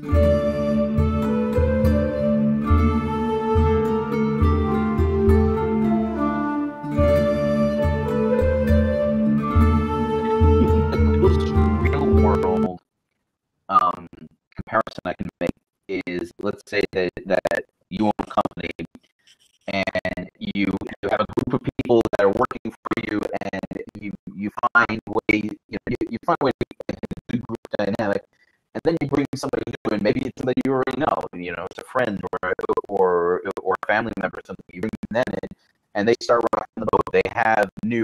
closest real world comparison I can make is, let's say that you own a company and you have a group of people that are working for you, and you find ways, you find ways to make a good group dynamic, and then you bring somebody new, and maybe it's somebody you already know, it's a friend or a family member or something. You bring them in, and they start rocking the boat. They have new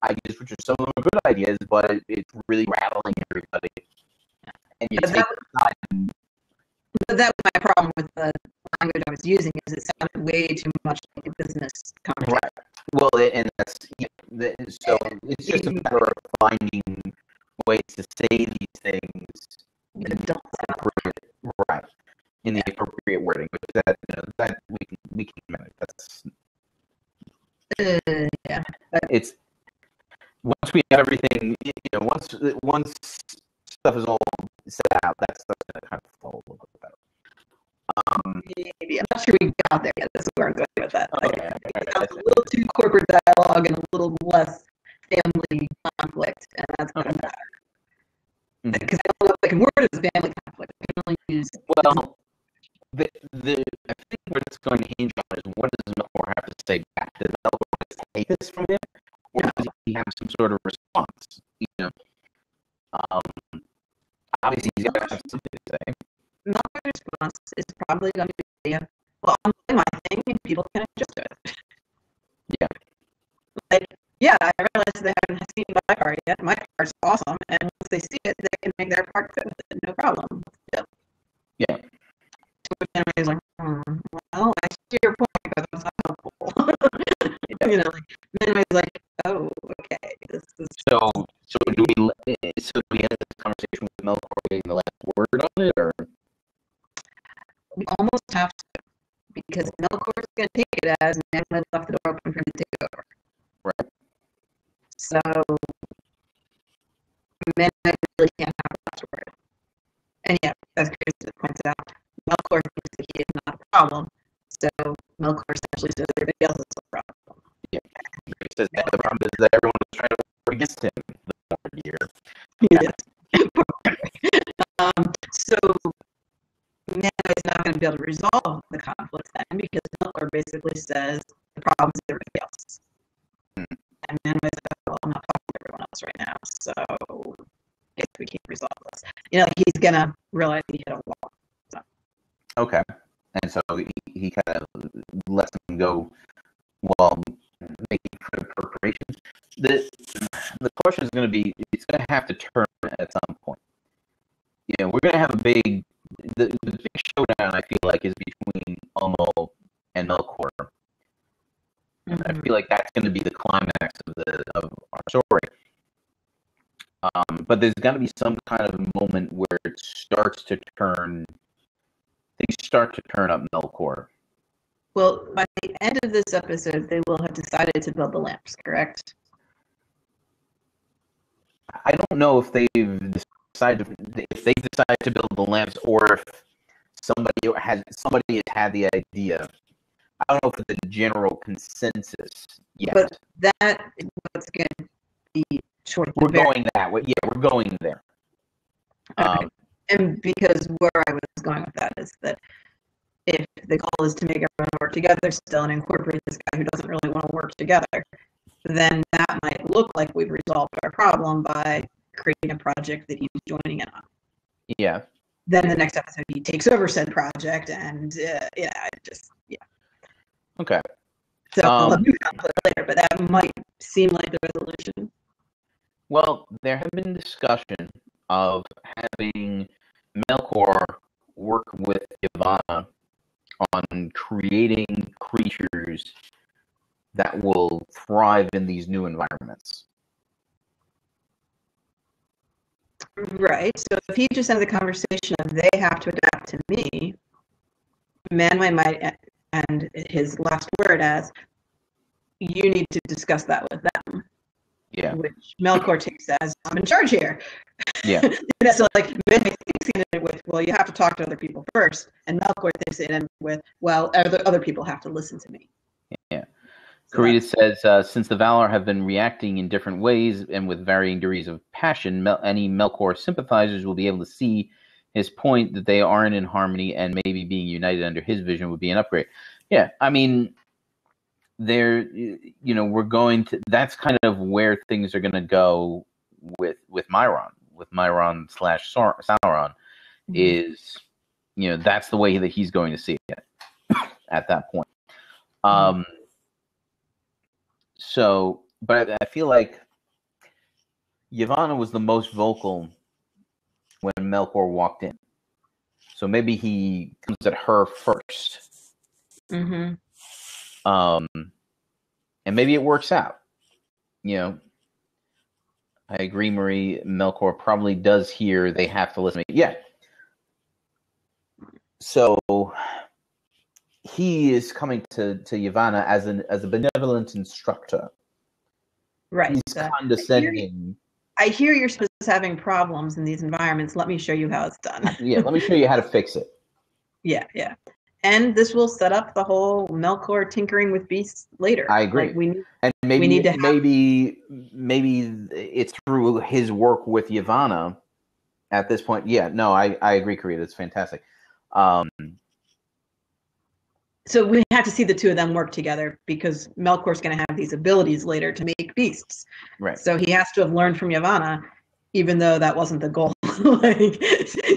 ideas, which are some of them are good ideas, but it's really rattling everybody. And you take time. But that was my problem with the language I was using, is it sounded way too much like a business conversation. Right. Well, and that's so it's just a matter of finding ways to say these things in the appropriate, right, in the appropriate wording. But that we can manage. That's yeah. It's once we have everything, once stuff is all set out, that stuff's gonna kind of fall a little bit better. Maybe. I'm not sure we got there yet. That's where I'm going with that. Okay. It's a little too corporate dialogue and a little less family conflict, and that's going to matter. Because I don't know if I can word it as family conflict. I can only use. Well, I think what it's going to hinge on is, what does Melkor have to say back? Does Melkor take this from him, or does he have some sort of response? Obviously he's got to have something to say. Melkor's response is probably going to be, well, I'm doing my thing and people can adjust to it. Yeah. Like, yeah, I realize they haven't seen my part yet. My part's awesome, and once they see it, they can make their part fit with it, no problem. Yeah. Which anybody's like, well, I see your point, but that's not helpful. Anybody's like, oh, okay. So do we end this conversation with Melkor getting the last word on it, or? We almost have to, because Melkor's going to take it as Manway left the door open for him to take over. Right. So Manway really can't have the last word. And yeah, as Chris points out, Melkor thinks that he is not a problem. So Melkor essentially says everybody else is a problem. Yeah. He says that the problem is that everyone was trying to work against him the more year. Yes. So Manway is not going to be able to resolve the conflict then, because Melkor basically says the problem is everybody else. And Manway says, well, I'm not talking to everyone else right now, so I guess we can't resolve this. He's going to realize he hit a wall. So. Okay. And so he kind of lets him go while making preparations. The question is going to be, it's going to have to turn at some point. We're going to have the big showdown, I feel like, is between Ulmo and Melkor. I feel like that's going to be the climax of our story. But there's got to be some kind of moment where it starts to turn. Things start to turn up Melkor. Well, by the end of this episode, they will have decided to build the lamps, correct? I don't know if they've decided to build the lamps, or if somebody has had the idea. I don't know if it's a general consensus yet. But that is what's going to be short. We're going that way. Yeah, we're going there. Okay. And because where I was going with that is that if the goal is to make everyone work together still and incorporate this guy who doesn't really want to work together, then that might look like we've resolved our problem by creating a project that he's joining in on. Yeah. Then the next episode he takes over said project, and Okay. So I'll have new conflict later, but that might seem like the resolution. Well, there have been discussion of having Melkor work with Yavanna on creating creatures that will thrive in these new environments. Right. So if he just had the conversation of they have to adapt to me, Manway might end his last word as, you need to discuss that with them. Yeah. Which Melkor takes as, I'm in charge here. Yeah. So like Manwë thinks in it with, well, you have to talk to other people first, and Melkor thinks in it with, well, other people have to listen to me. Yeah. So Karita says, since the Valar have been reacting in different ways and with varying degrees of passion, any Melkor sympathizers will be able to see his point that they aren't in harmony, and maybe being united under his vision would be an upgrade. Yeah, I mean, we're going to, that's kind of where things are going to go with Myron / Sauron, is, that's the way that he's going to see it at that point. So, but I feel like Yavanna was the most vocal when Melkor walked in. So maybe he comes at her first. Mm-hmm. And maybe it works out. I agree, Marie. Melkor probably does hear they have to listen to me. Yeah. So he is coming to Yavanna as a benevolent instructor. Right. He's condescending. I hear you're supposed to having problems in these environments. Let me show you how it's done. Yeah, let me show you how to fix it. Yeah. And this will set up the whole Melkor tinkering with beasts later. I agree. Like maybe it's through his work with Yavanna at this point. Yeah, no, I agree, Karita. It's fantastic. So we have to see the two of them work together, because Melkor's going to have these abilities later to make beasts. Right. So he has to have learned from Yavanna, even though that wasn't the goal. Like,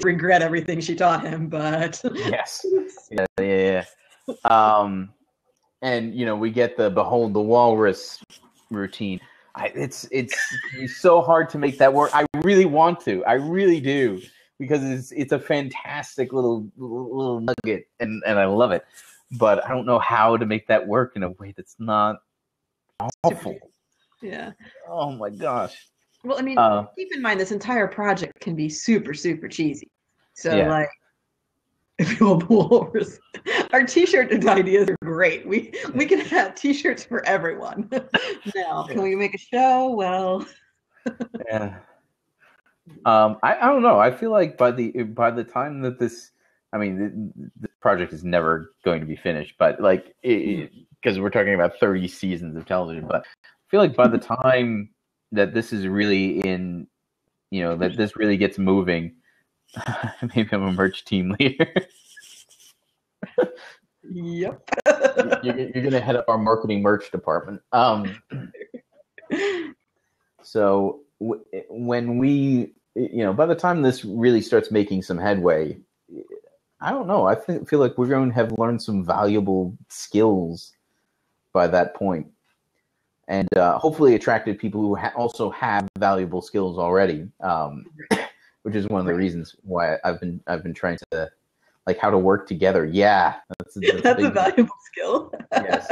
regret everything she taught him, but yes. Yeah. And we get the behold the walrus routine. It's so hard to make that work. I really want to. I really do, because it's a fantastic little nugget, and I love it. But I don't know how to make that work in a way that's not awful. Yeah. Oh my gosh. Well, I mean, keep in mind this entire project can be super, super cheesy. So like, if you walrus, our T-shirt ideas are great. We can have T-shirts for everyone. Now, can we make a show? Well, yeah. I don't know. I feel like by the time that this, this project is never going to be finished, but like, because we're talking about 30 seasons of television, but I feel like by the time that this is really in, that this really gets moving, maybe I'm a merch team leader. Yep. You're gonna head up our marketing merch department. So when we, by the time this really starts making some headway, I don't know. I feel like we're going to have learned some valuable skills by that point, and hopefully attracted people who also have valuable skills already, which is one of the reasons why I've been trying to, like, how to work together. Yeah, that's a valuable skill. Yes.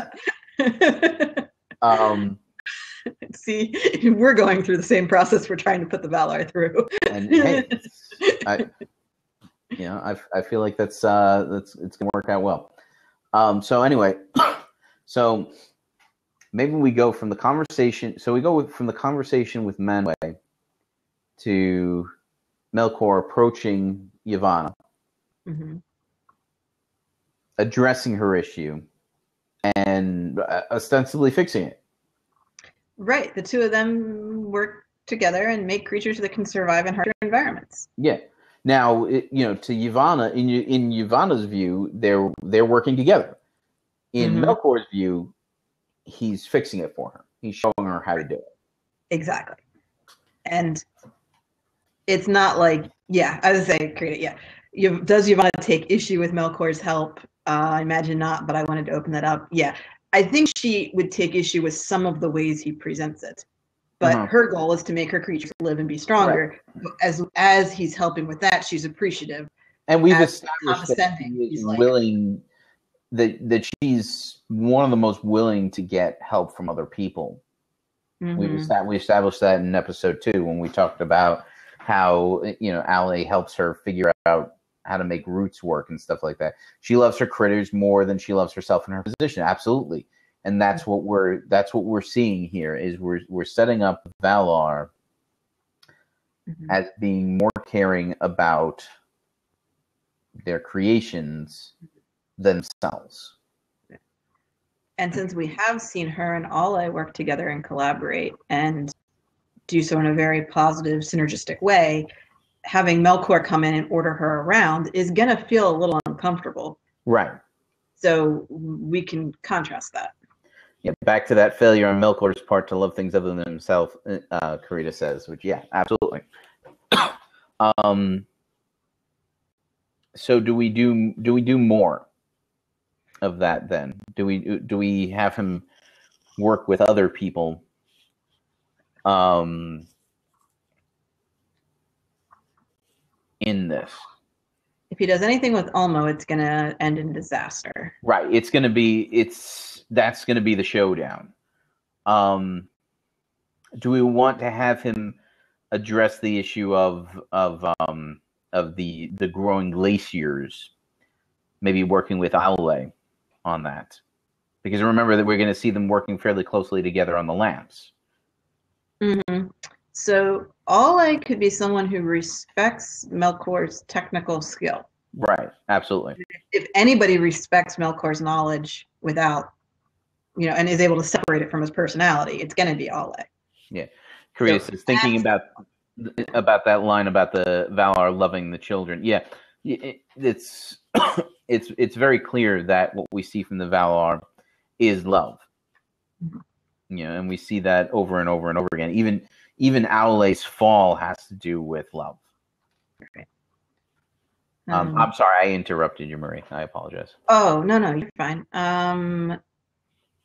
See, we're going through the same process we're trying to put the Valar through. And hey, I feel like that's it's gonna work out well. So anyway, so maybe we go from the conversation. So we go from the conversation with Manwë to Melkor approaching Yavanna, addressing her issue, and ostensibly fixing it. Right. The two of them work together and make creatures that can survive in harder environments. Yeah. Now, to Yavanna, in Yavanna's view, they're working together. In Melkor's view, he's fixing it for her. He's showing her how to do it. Exactly. And it's not like, I was saying, does Yavanna take issue with Melkor's help? I imagine not, but I wanted to open that up. Yeah. I think she would take issue with some of the ways he presents it, but her goal is to make her creatures live and be stronger. Right. As he's helping with that, she's appreciative. And we've established that she's willing, that she's one of the most willing to get help from other people. We established that in episode 2 when we talked about how Ale helps her figure out how to make roots work and stuff like that. She loves her critters more than she loves herself in her position. Absolutely. And that's what we're seeing here is we're setting up Valar as being more caring about their creations themselves. And since we have seen her and Alle work together and collaborate and do so in a very positive, synergistic way, having Melkor come in and order her around is going to feel a little uncomfortable. Right. So we can contrast that. Yeah, back to that failure on Melkor's part to love things other than himself, Karita says, which, yeah, absolutely. So do we do more of that then? Do we have him work with other people? In this, if he does anything with Ulmo, it's going to end in disaster. Right. That's going to be the showdown. Do we want to have him address the issue of the growing glaciers? Maybe working with Aule on that, because remember that we're going to see them working fairly closely together on the lamps. Mm-hmm. So Aule could be someone who respects Melkor's technical skill. Right, absolutely. If anybody respects Melkor's knowledge without, and is able to separate it from his personality, it's going to be Aule. Yeah. Curious is thinking about that line about the Valar loving the children. Yeah, it's it's very clear that what we see from the Valar is love. Mm-hmm. And we see that over and over and over again. Even Aule's fall has to do with love. Okay. I'm sorry, I interrupted you, Marie. I apologize. Oh, no, you're fine.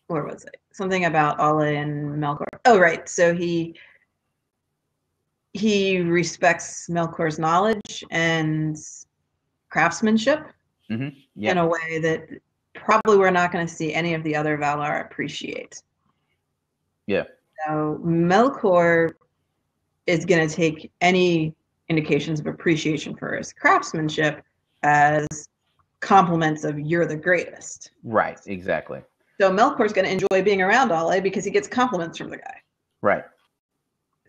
Where was it? Something about Aule and Melkor. Oh, right. So he respects Melkor's knowledge and craftsmanship in a way that probably we're not going to see any of the other Valar appreciate. Yeah. So Melkor is going to take any indications of appreciation for his craftsmanship as compliments of "you're the greatest." Right, exactly. So Melkor's going to enjoy being around Aule because he gets compliments from the guy. Right.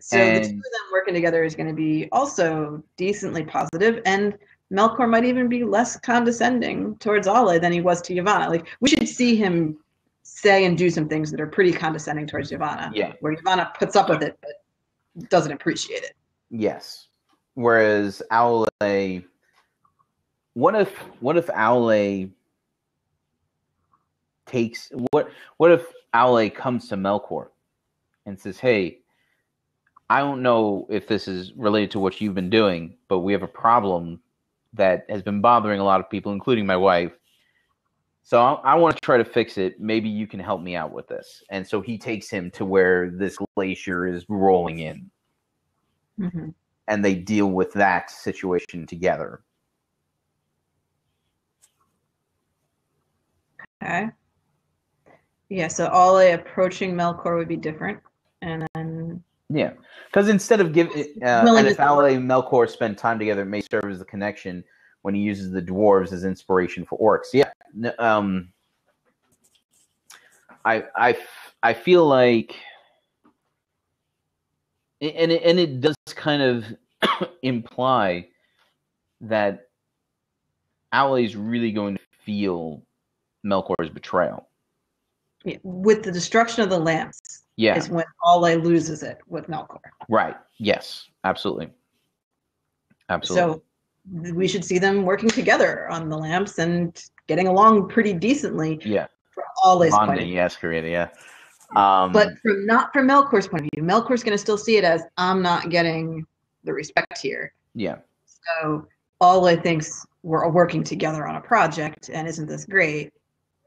So the two of them working together is going to be also decently positive, and Melkor might even be less condescending towards Aule than he was to Yavanna. Like, we should see him say and do some things that are pretty condescending towards Yavanna. Yeah. Where Yavanna puts up with it, but doesn't appreciate it. Yes. Whereas Aule, what if Aule takes what if Aule comes to Melkor and says, "Hey, I don't know if this is related to what you've been doing, but we have a problem that has been bothering a lot of people, including my wife. So I want to try to fix it. Maybe you can help me out with this." And so he takes him to where this glacier is rolling in. Mm-hmm. And they deal with that situation together. Okay. Yeah, so Aule approaching Melkor would be different. And then... Yeah, because instead of giving... and if Aule and Melkor spend time together, it may serve as a connection when he uses the dwarves as inspiration for orcs. Yeah. I feel like... And it does kind of imply that Aule is really going to feel Melkor's betrayal. Yeah, with the destruction of the lamps, is when Aule loses it with Melkor. Right. Yes. Absolutely. Absolutely. So we should see them working together on the lamps and getting along pretty decently. Yeah. For Aule's bonding, point of view. Yes, Karita, yeah. But not from Melkor's point of view. Melkor's going to still see it as, I'm not getting the respect here. Yeah. So Aule thinks we're working together on a project, and isn't this great?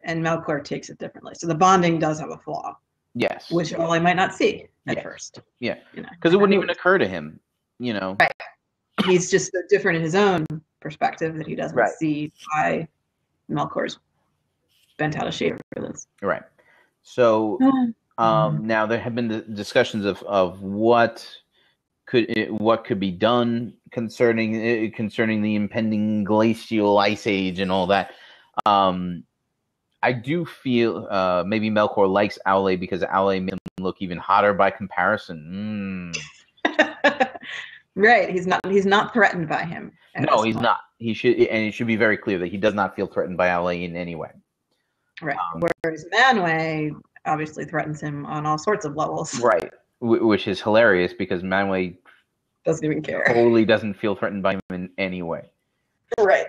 And Melkor takes it differently. So the bonding does have a flaw. Yes. Which Aule might not see at first. Yeah. Because it wouldn't even occur to him, Right. He's just so different in his own perspective that he doesn't see why Melkor's bent out of shape for this. Right. So now there have been the discussions of what could be done concerning the impending glacial ice age and all that. I do feel maybe Melkor likes Owlay because Owlay made him look even hotter by comparison. Right. He's not threatened by him. No, he's not. He should, and it should be very clear that he does not feel threatened by Owlay in any way. Right. Whereas Manwë obviously threatens him on all sorts of levels. Right. Which is hilarious because Manwë doesn't even care. Totally doesn't feel threatened by him in any way. Right.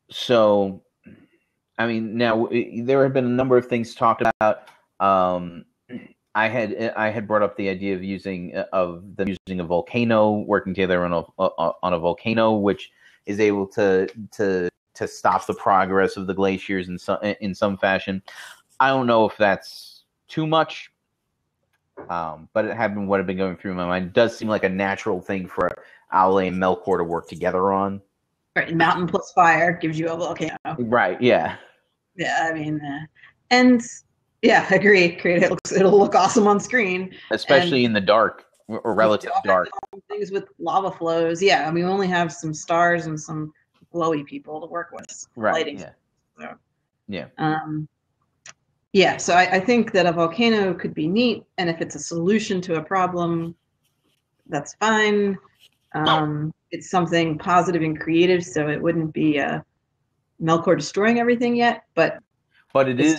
So, I mean, now there have been a number of things talked about. I had brought up the idea of using a volcano, working together on a volcano, which is able to stop the progress of the glaciers in some fashion. I don't know if that's too much, but it had been what had been going through my mind. It does seem like a natural thing for Owlay and Melkor to work together on. Right, mountain plus fire gives you a volcano. Right. Yeah. Yeah, I mean, and yeah, agree. It'll look awesome on screen, especially in the dark or relative dark. Things with lava flows. Yeah, I mean, we only have some stars and some glowy people to work with. Right. Lighting. Yeah. So, yeah. Yeah. So I think that a volcano could be neat, and if it's a solution to a problem, that's fine. It's something positive and creative, so it wouldn't be Melkor destroying everything yet, but it is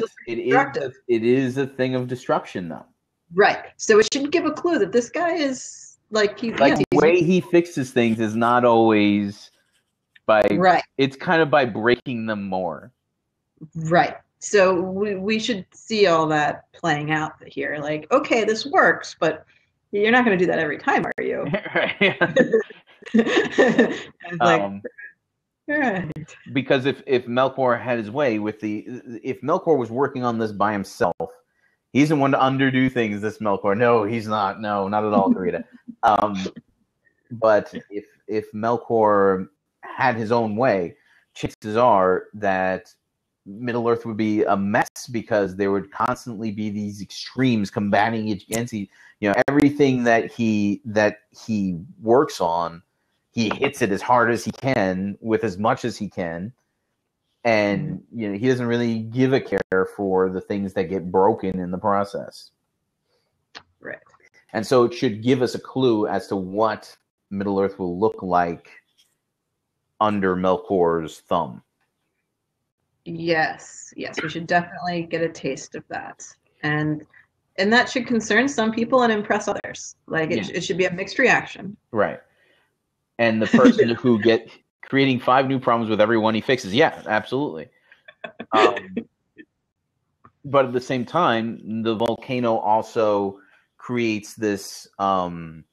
a thing of destruction, though. Right. So it should give a clue that this guy is the way he fixes things is not always by right. It's kind of by breaking them more. Right. So we should see all that playing out here. Like, okay, this works, but you're not going to do that every time, are you? Right. Right. Because if Melkor had his way if Melkor was working on this by himself, he's the one to underdo things. This Melkor, no, he's not. No, not at all, Karita. But if Melkor had his own way, chances are that Middle Earth would be a mess because there would constantly be these extremes combating against everything that he works on. He hits it as hard as he can with as much as he can, and he doesn't really give a care for the things that get broken in the process. Right. And so it should give us a clue as to what Middle Earth will look like under Melkor's thumb. Yes, we should definitely get a taste of that, and that should concern some people and impress others. Like it should be a mixed reaction. Right. And the person who creating 5 new problems with every one he fixes. Yeah, absolutely. But at the same time, the volcano also creates this wonderful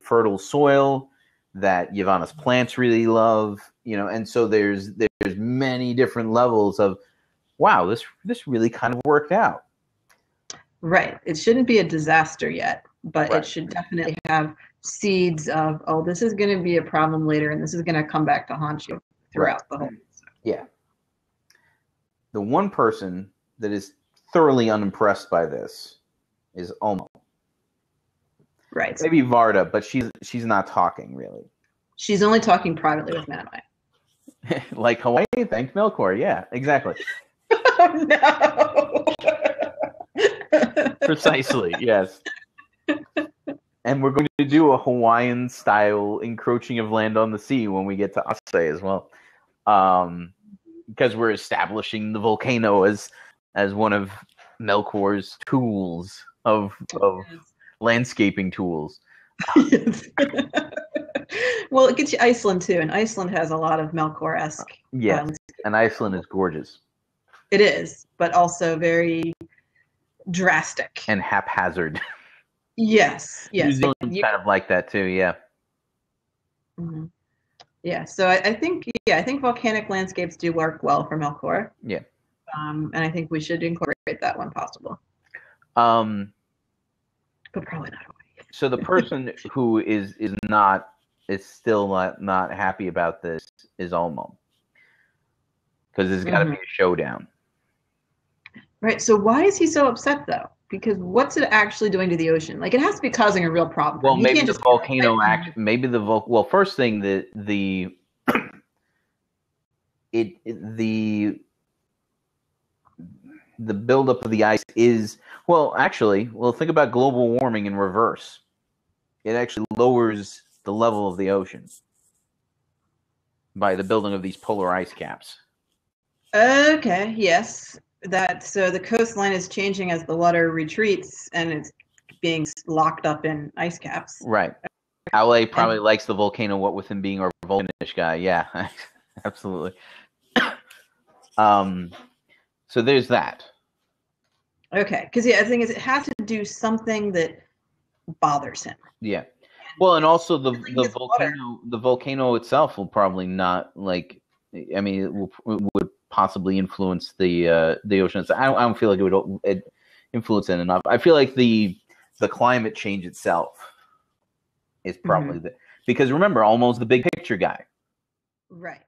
fertile soil that Yavanna's plants really love, and so there's many different levels of, wow, this really kind of worked out. Right. It shouldn't be a disaster yet, but It should definitely have seeds of, oh, this is going to be a problem later, and this is going to come back to haunt you throughout the whole. Yeah. The one person that is thoroughly unimpressed by this is Ulmo. Right. Maybe Varda, but she's not talking really. She's only talking privately with Manwë. Like Hawaii, thank Melkor. Yeah, exactly. Oh, no. Precisely, yes. And we're going to do a Hawaiian-style encroaching of land on the sea when we get to Asay as well, because we're establishing the volcano as one of Melkor's tools of landscaping tools. Well, it gets you Iceland too, and Iceland has a lot of Melkor-esque. Yeah, and Iceland is gorgeous. It is, but also very drastic and haphazard. Yes. New Zealand's kind of like that too. Yeah. Mm-hmm. Yeah. So I think volcanic landscapes do work well for Melkor. Yeah. And I think we should incorporate that when possible. But probably not. So the person who is still not happy about this is Ulmo, because there's got to be a showdown. Right. So why is he so upset though? Because what's it actually doing to the ocean? Like, it has to be causing a real problem. Well, maybe the volcano well, first thing, the the buildup of the ice is, well, actually, think about global warming in reverse. It actually lowers the level of the ocean by the building of these polar ice caps. Okay, yes. So the coastline is changing as the water retreats, and it's being locked up in ice caps. Right. LA probably likes the volcano, what with him being our volcanish guy. Yeah, absolutely. So there's that. Okay, because the thing is, it has to do something that bothers him. Yeah. Well, and also the volcano itself will probably not it would possibly influence the oceans. I don't feel like it would influence it enough. I feel like the climate change itself is probably because remember, Olmo's the big picture guy. Right.